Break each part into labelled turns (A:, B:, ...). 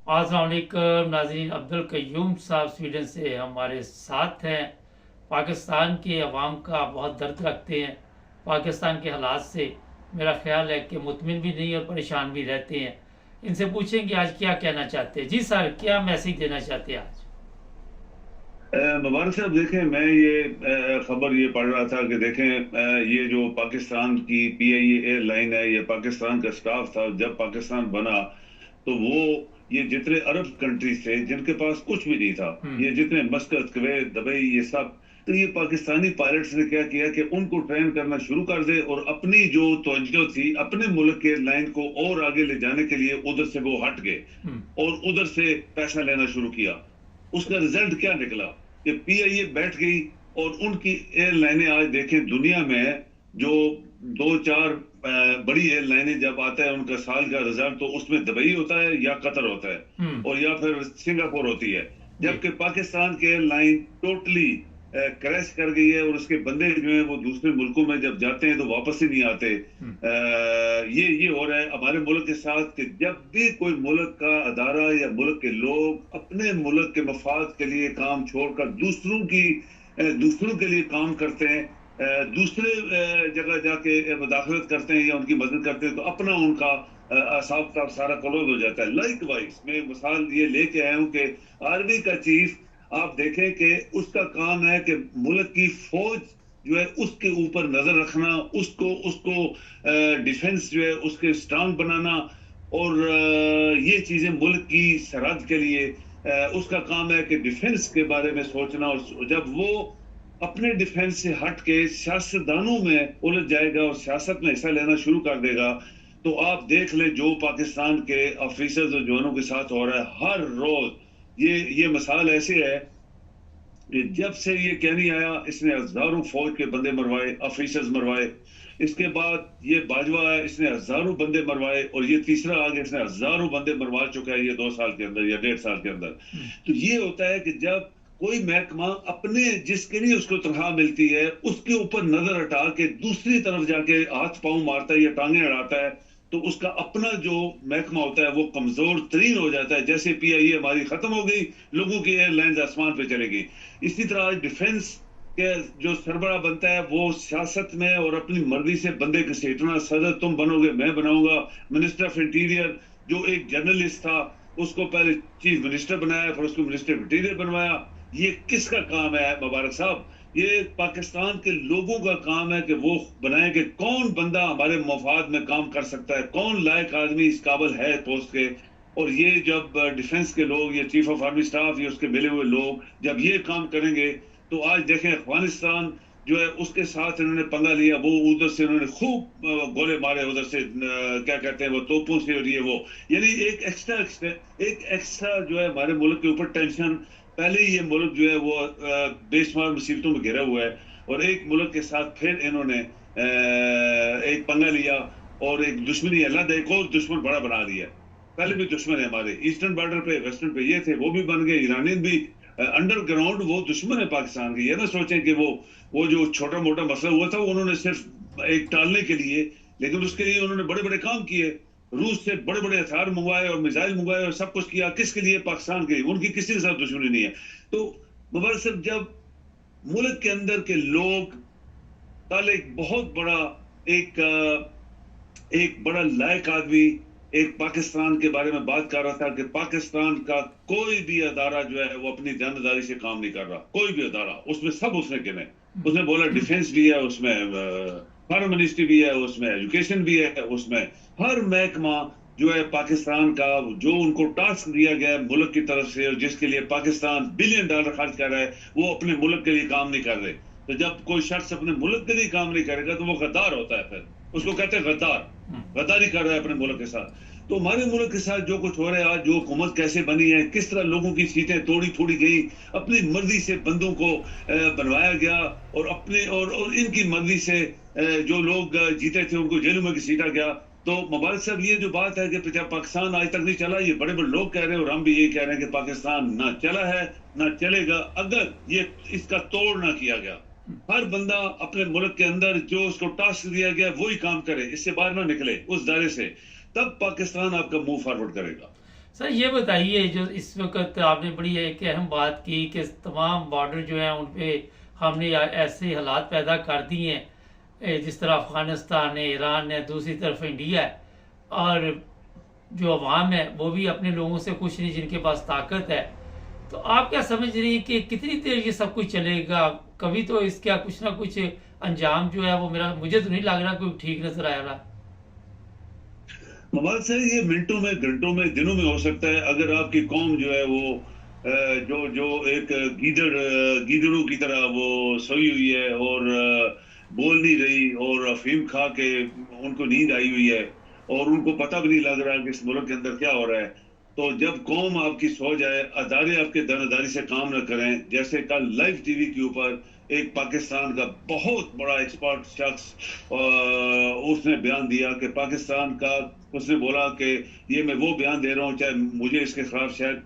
A: अस्सलाम वालेकुम नाज़रीन। अब्दुल कय्यूम साहब स्वीडन से हमारे साथ हैं। पाकिस्तान के अवाम का बहुत दर्द रखते हैं। पाकिस्तान के हालात से मेरा ख्याल है कि मुतमिन भी नहीं और परेशान भी रहते हैं। इनसे पूछें कि आज क्या कहना चाहते हैं। जी सर, क्या मैसेज देना चाहते हैं आज?
B: मुबारक साहब, देखें, मैं ये खबर ये पढ़ रहा था कि देखें, ये जो पाकिस्तान की पीआईए एयरलाइन है, ये पाकिस्तान का स्टाफ था जब पाकिस्तान बना। तो वो ये जितने अरब कंट्रीज थे जिनके पास कुछ भी नहीं था,
A: हम्म।
B: ये जितने मस्कत, कुवैत, दुबई, ये सब, तो ये पाकिस्तानी पायलट्स ने क्या किया कि उनको ट्रेन करना शुरू कर दे और अपनी जो तवज्जो थी अपने मुल्क के एयरलाइन को और आगे ले जाने के लिए उधर से वो हट गए
A: हम्म।
B: और उधर से पैसा लेना शुरू किया। उसका रिजल्ट क्या निकला कि पीआईए बैठ गई और उनकी एयरलाइनें आज देखें दुनिया में जो दो चार बड़ी एयरलाइनें जब आता है उनका साल का रिजल्ट, तो उसमें दुबई होता है या कतर होता है
A: हम्म।
B: और या फिर सिंगापुर होती है।
A: जी।
B: जबकि पाकिस्तान की एयरलाइन टोटली क्रैश कर गई है और उसके बंदे जो है वो दूसरे मुल्कों में जब जाते हैं तो वापस ही नहीं आते।
A: हम्म।
B: ये हो रहा है हमारे मुल्क के साथ कि जब भी कोई मुल्क का अदारा या मुल्क के लोग अपने मुल्क के मफाद के लिए काम छोड़कर दूसरों के लिए काम करते हैं, दूसरे जगह जाके मुदाखलत करते हैं या उनकी मदद करते हैं, तो अपना उनका असाब का सारा क्लोज हो जाता है। लाइक वाइज मैं मिसाल ये लेके आया हूँ कि आर्मी का चीफ, आप देखें कि उसका काम है कि मुल्क की फौज जो है उसके ऊपर नजर रखना, उसको उसको डिफेंस जो है उसके स्ट्रांग बनाना और ये चीजें मुल्क की सरहद के लिए उसका काम है कि डिफेंस के बारे में सोचना। और जब वो अपने डिफेंस से हट के सियासतदानों में उलझ जाएगा और सियासत में हिस्सा लेना शुरू कर देगा, तो आप देख ले जो पाकिस्तान के ऑफिसर्स और जवानों के साथ हो रहा है हर रोज। ये मिसाल ऐसे है कि जब से ये कहनी आया इसने हजारों फौज के बंदे मरवाए, ऑफिसर्स मरवाए। इसके बाद ये बाजवा है, इसने हजारों बंदे मरवाए और ये तीसरा आ गया, इसने हजारों बंदे मरवा चुका है ये 2 साल के अंदर या 1.5 साल के अंदर।
A: हम्म।
B: तो ये होता है कि जब कोई महकमा अपने जिसके लिए उसको तनख्वाह मिलती है उसके ऊपर नजर हटा के दूसरी तरफ जाके हाथ पांव मारता है या टांगे अड़ाता है, तो उसका अपना जो महकमा होता है वो कमजोर तरीन हो जाता है। जैसे पीआईए हमारी खत्म हो गई, लोगों की एयरलाइंस आसमान पे चलेगी। इसी तरह आज डिफेंस के जो सरबरा बनता है वो सियासत में और अपनी मर्जी से बंदे घसीटना, सदर तुम बनोगे मैं बनाऊंगा। मिनिस्टर ऑफ इंटीरियर जो एक जर्नलिस्ट था उसको पहले चीफ मिनिस्टर बनाया, फिर उसको मिनिस्टर ऑफ इंटीरियर बनवाया। ये किसका काम है मुबारक साहब? ये पाकिस्तान के लोगों का काम है कि वो बनाए कि कौन बंदा हमारे मफाद में काम कर सकता है, कौन लायक आदमी इस काबिल है पोस्ट के। और ये जब डिफेंस के लोग या चीफ ऑफ आर्मी स्टाफ या उसके मिले हुए लोग जब ये काम करेंगे, तो आज देखें अफगानिस्तान जो है उसके साथ इन्होंने पंगा लिया, वो उधर से उन्होंने खूब गोले मारे, उधर से क्या कहते हैं वो तोपों से, और ये वो यानी एक एक्स्ट्रा जो है हमारे मुल्क के ऊपर टेंशन। पहले ही ये मुल्क जो है वो बेशुमार मुसीबतों में घिरा हुआ है और एक मुल्क के साथ फिर इन्होंने एक पंगा लिया और एक दुश्मनी अलग एक और दुश्मन बड़ा बना दिया। पहले भी दुश्मन है हमारे ईस्टर्न बॉर्डर पे, वेस्टर्न पे ये थे, वो भी बन गए, ईरानियन भी अंडरग्राउंड वो दुश्मन है पाकिस्तान के। ये ना सोचें कि वो जो छोटा मोटा मसला हुआ था उन्होंने सिर्फ एक टालने के लिए, लेकिन उसके लिए उन्होंने बड़े बड़े काम किए। रूस से बड़े बड़े हथियार मंगवाए और मिसाइल मंगवाए और सब कुछ किया, किसके लिए? पाकिस्तान के लिए। उनकी किसी के साथ दुश्मनी नहीं है। तो मुबारक साहब, जब मुल्क के अंदर के लोग कल एक बहुत बड़ा एक बड़ा लायक आदमी एक पाकिस्तान के बारे में बात कर रहा था कि पाकिस्तान का कोई भी अदारा जो है वो अपनी जानदारी से काम नहीं कर रहा, कोई भी अदारा, उसमें सब उसने गिने। उसने बोला डिफेंस भी है उसमें, फॉरेन मिनिस्ट्री भी है उसमें, एजुकेशन भी है उसमें, हर महकमा जो है पाकिस्तान का जो उनको टास्क दिया गया है मुल्क की तरफ से और जिसके लिए पाकिस्तान बिलियन डॉलर खर्च कर रहा है, वो अपने मुल्क के लिए काम नहीं कर रहे। तो जब कोई शख्स अपने मुल्क के लिए काम नहीं करेगा तो वो गद्दार होता है, फिर उसको कहते हैं गद्दार, गद्दारी कर रहा है अपने मुल्क के साथ। तो हमारे मुल्क के साथ जो कुछ हो रहा है आज, जो हुकूमत कैसे बनी है, किस तरह लोगों की सीटें तोड़ी फोड़ी गई, अपनी मर्जी से बंदों को बनवाया गया और और इनकी मर्जी से जो लोग जीते थे उनको जेलों में घसीटा गया। तो मुबारक साहब, ये जो बात है कि पाकिस्तान आज तक नहीं चला, ये बड़े बड़े लोग कह रहे हैं और हम भी यही कह रहे हैं कि पाकिस्तान ना चला है ना चलेगा अगर ये इसका तोड़ ना किया गया। हर बंदा अपने मुल्क के अंदर जो उसको टास्क दिया गया वही काम करे, इससे बाहर ना निकले उस दायरे से, तब पाकिस्तान आपका मूव फॉरवर्ड करेगा।
A: सर ये बताइए, जो इस वक्त आपने बड़ी एक अहम बात की कि तमाम बॉर्डर जो हैं उन पे हमने ऐसे हालात पैदा कर दिए हैं, जिस तरह अफगानिस्तान है, ईरान है, दूसरी तरफ इंडिया है, और जो अवाम है वो भी अपने लोगों से खुश नहीं जिनके पास ताकत है। तो आप क्या समझ रही हैं कि कितनी देर ये सब कुछ चलेगा? कभी तो इसका कुछ ना कुछ अंजाम जो है वो मुझे तो नहीं लग रहा कोई ठीक नजर आ रहा।
B: मोबाइल से ये मिनटों में, घंटों में, दिनों में हो सकता है। अगर आपकी कौम जो है वो जो जो एक गीदड़ों की तरह वो सोई हुई है और बोल नहीं रही, और अफीम खा के उनको नींद आई हुई है, और उनको पता भी नहीं लग रहा कि इस मुल्क के अंदर क्या हो रहा है, तो जब कौम आपकी सो जाए, अदारे आपके दानेदारी से काम न करें, जैसे कल लाइव टीवी के ऊपर एक पाकिस्तान का बहुत बड़ा एक्सपर्ट शख्स उसने बयान दिया कि पाकिस्तान का, उसने बोला कि ये मैं वो बयान दे रहा हूँ, चाहे मुझे इसके खिलाफ शायद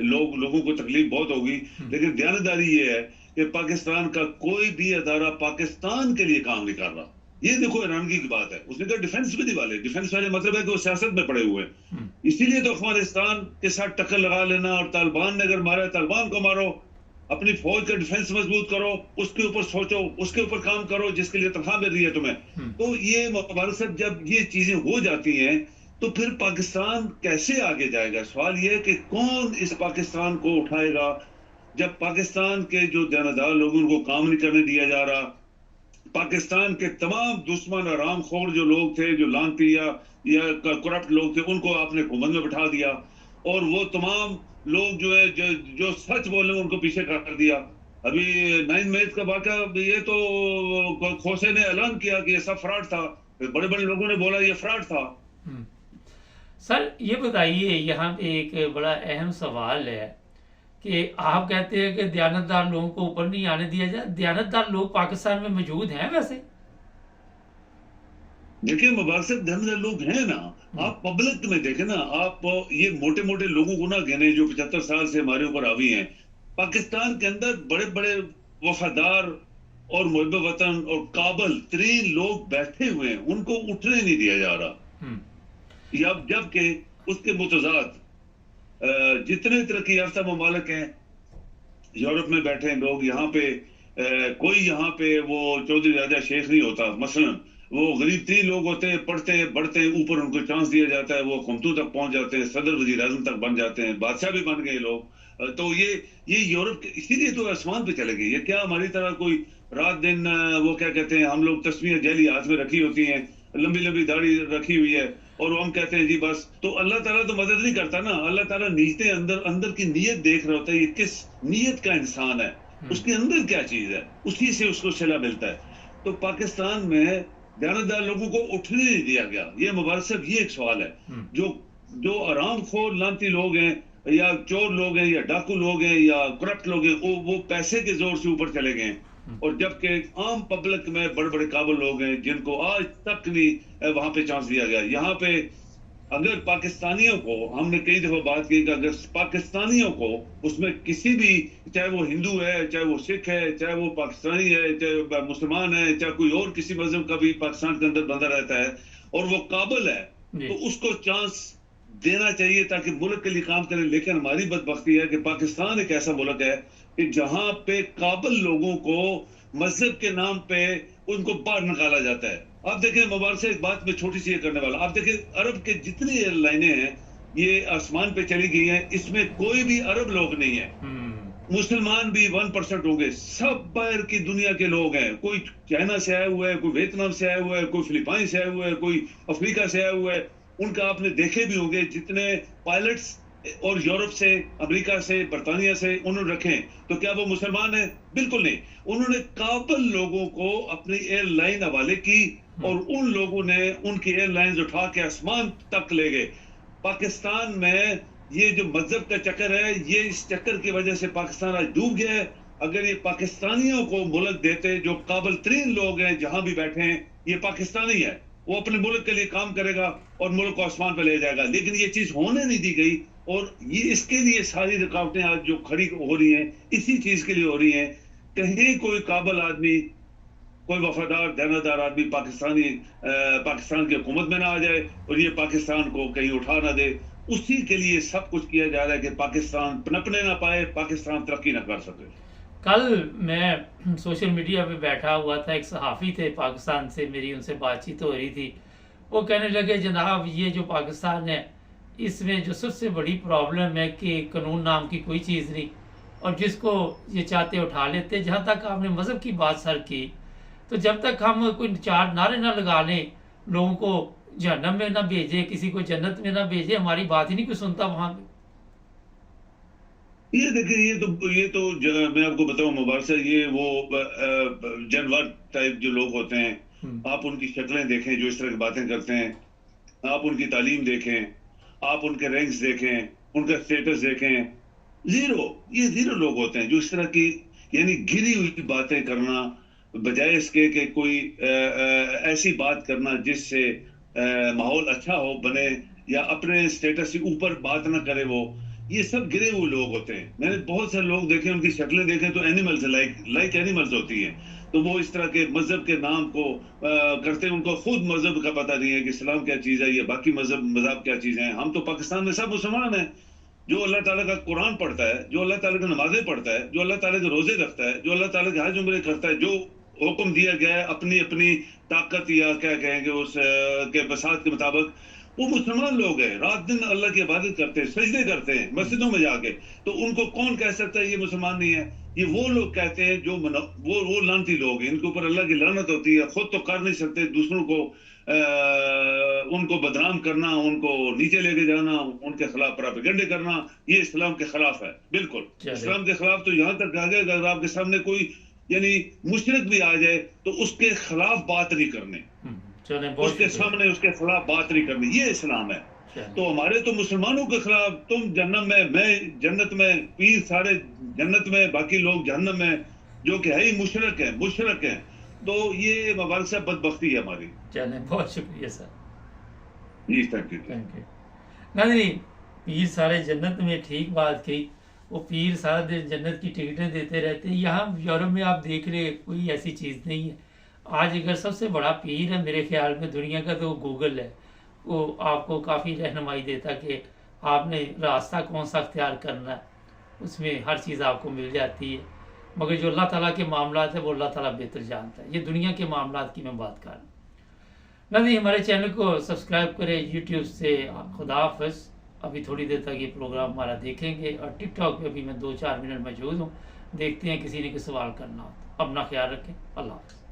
B: लोगों को तकलीफ बहुत होगी, लेकिन ध्यानदारी ये है कि पाकिस्तान का कोई भी अदारा पाकिस्तान के लिए काम नहीं कर रहा। ये देखो हैरानगी की बात है। उसने कहा डिफेंस में नहीं वाले, डिफेंस वाले मतलब है कि वो सियासत में पड़े हुए हैं। इसीलिए तो अफगानिस्तान के साथ टक्कर लगा लेना, और तालिबान ने अगर मारा, तालिबान को मारो, अपनी फौज का डिफेंस मजबूत करो, उसके ऊपर सोचो, उसके ऊपर काम करो जिसके लिए तनख्वाह मिल रही है तुम्हें। तो ये मुबारक साहब, जब ये चीजें हो जाती हैं तो फिर पाकिस्तान कैसे आगे जाएगा? सवाल ये है कि कौन इस पाकिस्तान को उठाएगा, जब पाकिस्तान के जो दानेदार लोगों को काम नहीं करने दिया जा रहा, पाकिस्तान के तमाम दुश्मन और रामखोर जो लोग थे, जो लानती या करप्ट लोग थे, उनको आपने हुकूमत में बिठा दिया, और वो तमाम लोग जो है जो सच बोले उनको पीछे कर दिया। अभी 9 मई का वाक़ा, ये तो खोसे ने ऐलान किया कि ये सब फ्रॉड था, बड़े बड़े लोगों ने बोला ये फ्रॉड था।
A: सर ये बताइए, यहाँ पे एक बड़ा अहम सवाल है कि आप कहते हैं कि दयानतदार लोगों को ऊपर नहीं आने दिया जाए। दयानतदार लोग पाकिस्तान में मौजूद हैं वैसे?
B: देखिए मुबारक साहब, दयानतदार लोग हैं ना। आप पब्लिक में देखें ना, आप ये मोटे मोटे लोगों को ना गिने जो 75 साल से हमारे ऊपर हावी हैं। पाकिस्तान के अंदर बड़े बड़े वफादार और मुहब्ब वतन और काबिल तरीन लोग बैठे हुए हैं, उनको उठने नहीं दिया जा रहा। जबकि उसके मुतजाद जितने तरक्की याफ्ता ममालिक हैं, यूरोप में बैठे हैं लोग, यहाँ पे कोई यहाँ पे वो चौधरी राजा शेख नहीं होता मसलन, वो गरीब तरीन लोग होते हैं, पढ़ते बढ़ते हैं, ऊपर उनको चांस दिया जाता है, वो हुकूमतों तक पहुंच जाते हैं, सदर वजीर आजम तक बन जाते हैं, बादशाह भी बन गए लोग। तो ये यूरोप के, इसीलिए तो आसमान पे चले गए। ये क्या हमारी तरह कोई रात दिन वो क्या कहते हैं, हम लोग तस्वीरें जैली हाथ में रखी होती हैं, लंबी लंबी दाढ़ी रखी हुई है, और हम कहते हैं जी बस। तो अल्लाह ताला तो मदद नहीं करता ना। अल्लाह ताला नीयतें अंदर अंदर की नीयत देख रहा होता है, ये किस नीयत का इंसान है, उसके अंदर क्या चीज है, उसी से उसको सिला मिलता है। तो पाकिस्तान में दयानतदार लोगों को उठने नहीं दिया गया। ये मुबारक साहब, ये एक सवाल है। जो जो आराम खोर लानती लोग हैं, या चोर लोग हैं, या डाकू लोग हैं, या करप्ट लोग हैं, वो पैसे के जोर से ऊपर चले गए, और जबकि आम पब्लिक में बड़े बड़े काबिल लोग हैं जिनको आज तक नहीं वहां पे चांस दिया गया। यहाँ पे अगर पाकिस्तानियों को, हमने कई दफा बात की कि अगर पाकिस्तानियों को उसमें किसी भी, चाहे वो हिंदू है, चाहे वो सिख है, चाहे वो पाकिस्तानी है, चाहे मुसलमान है, चाहे कोई और किसी मजहब का भी पाकिस्तान के अंदर बंदा रहता है और वो काबिल है, तो उसको चांस देना चाहिए ताकि मुल्क के लिए काम करे। लेकिन हमारी बदबख्ती है कि पाकिस्तान एक ऐसा मुल्क है कि जहां पे काबिल लोगों को मजहब के नाम पे उनको बाहर निकाला जाता है। आप देखें मुबारक से, एक बात में छोटी सी करने वाला, आप देखें अरब के जितनी एयरलाइनें हैं ये आसमान पे चली गई हैं, इसमें कोई भी अरब लोग नहीं है। मुसलमान भी 1% होंगे, सब बाहर की दुनिया के लोग हैं। कोई चाइना से आया हुआ है, कोई वियतनाम से आया हुआ है, कोई फिलिपाइन से आया हुआ है, कोई अफ्रीका से आया हुआ है। उनका आपने देखे भी होंगे जितने पायलट्स, और यूरोप से, अमेरिका से, बर्तानिया से उन्होंने रखे, तो क्या वो मुसलमान है? बिल्कुल नहीं। उन्होंने काबिल लोगों को अपनी एयरलाइन हवाले की, और उन लोगों ने उनकी एयरलाइंस उठा के आसमान तक ले गए। पाकिस्तान में ये जो मजहब का चक्कर है, ये इस चक्कर की वजह से पाकिस्तान आज डूब गया है। अगर ये पाकिस्तानियों को मुल्क देते, जो काबिल तरीन लोग हैं जहां भी बैठे हैं, ये पाकिस्तानी है, वो अपने मुल्क के लिए काम करेगा और मुल्क को आसमान पर ले जाएगा। लेकिन ये चीज होने नहीं दी गई, और ये इसके लिए सारी रुकावटें आज जो खड़ी हो रही हैं, इसी चीज के लिए हो रही हैं। कहीं कोई काबिल आदमी, कोई वफादार दयानतदार आदमी पाकिस्तान की हुकूमत में ना आ जाए और ये पाकिस्तान को कहीं उठा ना दे। उसी के लिए सब कुछ किया जा रहा है कि पाकिस्तान पनपने ना पाए, पाकिस्तान तरक्की ना कर सके।
A: कल मैं सोशल मीडिया पे बैठा हुआ था, एक सहाफ़ी थे पाकिस्तान से, मेरी उनसे बातचीत हो रही थी। वो कहने लगे जनाब ये जो पाकिस्तान है इसमें जो सबसे बड़ी प्रॉब्लम है कि कानून नाम की कोई चीज़ नहीं, और जिसको ये चाहते उठा लेते। जहाँ तक आपने मज़हब की बात सर की, तो जब तक हम कोई चार नारे ना लगा लें, लोगों को जहन्नम में ना भेजे, किसी को जन्नत में ना भेजे, हमारी बात ही नहीं कोई सुनता वहाँ पे।
B: ये देखिए, मैं आपको बताऊं मुबारक सर, ये वो जनवर टाइप जो लोग होते हैं, आप उनकी शक्लें देखें जो इस तरह की बातें करते हैं, आप उनकी तालीम देखें, आप उनके रैंक्स देखें, उनका स्टेटस देखें, ये जीरो लोग होते हैं जो इस तरह की यानी गिरी हुई बातें करना, बजाय इसके कि कोई ऐसी बात करना जिससे माहौल अच्छा हो बने, या अपने स्टेटस से ऊपर बात ना करे वो, ये सब गिरे हुए लोग होते हैं। मैंने बहुत सारे लोग देखे, उनकी शक्लें देखें तो एनिमल्स लाइक एनिमल्स होती हैं। तो वो इस तरह के मजहब के नाम को करते हैं, उनको खुद मजहब का पता नहीं है कि इस्लाम क्या चीज़ है या बाकी मजहब क्या चीज़ है। हम तो पाकिस्तान में सब मुसलमान हैं, जो अल्लाह ताला का कुरान पढ़ता है, जो अल्लाह ताला की नमाजें पढ़ता है, जो अल्लाह ताला के रोजे रखता है, जो अल्लाह ताला के हज उम्रे करता है, जो हुक्म दिया गया है अपनी अपनी ताकत या क्या कहेंगे उस के बसात के मुताबिक, वो मुसलमान लोग हैं, रात दिन अल्लाह की इबादत करते हैं, सजदे करते हैं मस्जिदों में जाके। तो उनको कौन कह सकता है ये मुसलमान नहीं है? ये वो लोग कहते हैं जो वो लानती लोग हैं, इनके ऊपर अल्लाह की लानत होती है, खुद तो कर नहीं सकते, दूसरों को उनको बदनाम करना, उनको नीचे लेके जाना, उनके खिलाफ प्रोपेगेंडे करना, ये इस्लाम के खिलाफ है। बिल्कुल इस्लाम के खिलाफ। तो यहाँ तक आ गया, अगर आपके सामने कोई यानी मुशरिक भी आ जाए तो उसके खिलाफ बात नहीं करनी, उसके सामने उसके खिलाफ बात नहीं करनी, ये इस्लाम है। तो हमारे तो मुसलमानों के खिलाफ, तुम जन्नत में, मैं जन्नत में, पीर सारे जन्नत में, बाकी लोग जहन्नम में, जो कि है ही मुशरिक है। तो ये मुबारक साहब बदबख्ती है हमारी।
A: चलें, बहुत शुक्रिया सर
B: जी, थैंक यू।
A: नहीं, पीर सारे जन्नत में, ठीक बात कही। वो पीर सारा दिन जन्नत की टिकटें देते रहते हैं। यहाँ यूरोप में आप देख रहे कोई ऐसी चीज़ नहीं है। आज अगर सबसे बड़ा पीर है मेरे ख्याल में दुनिया का, तो गूगल है। वो आपको काफ़ी रहनुमाई देता कि आपने रास्ता कौन सा अख्तियार करना है, उसमें हर चीज़ आपको मिल जाती है। मगर जो अल्लाह ताला के मामलात है वो अल्लाह ताला बेहतर जानता है। ये दुनिया के मामलात की मैं बात कर रहा हूँ। नहीं, हमारे चैनल को सब्सक्राइब करें यूट्यूब से। खुदा हाफ़िज़। अभी थोड़ी देर तक ये प्रोग्राम हमारा देखेंगे, और टिकटॉक पे भी मैं 2-4 मिनट मौजूद हूँ। देखते हैं किसी ने कोई सवाल करना हो तो। अपना ख्याल रखें। अल्लाह हाफ़िज़।